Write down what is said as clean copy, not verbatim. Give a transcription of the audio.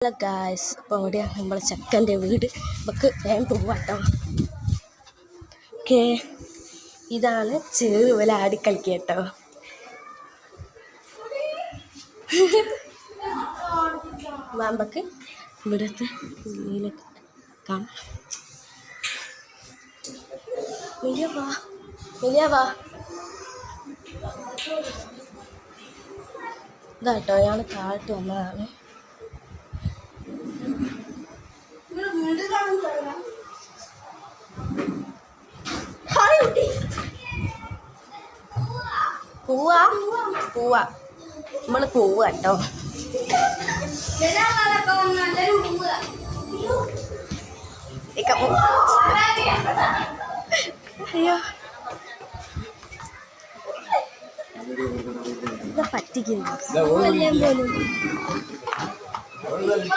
Hello guys, അപ്പോൾ അവിടെയാണ് നമ്മളെ ചെക്കൻ്റെ വീട്. നമുക്ക് വേഗം പോവാട്ടോ. ഓക്കെ, ഇതാണ് ചേറുവല ആടിക്കളിക്കുക കേട്ടോ. നമുക്ക് ഇവിടുത്തെ വീലൊക്കെ കാണാം. വലിയ വാ ഇതാട്ടോ, ഞാൻ താഴ്ത്തു വന്നതാണ്. പോവാ നമ്മള് പോവാ കേട്ടോ. അയ്യോ, പറ്റിക്കുന്നു.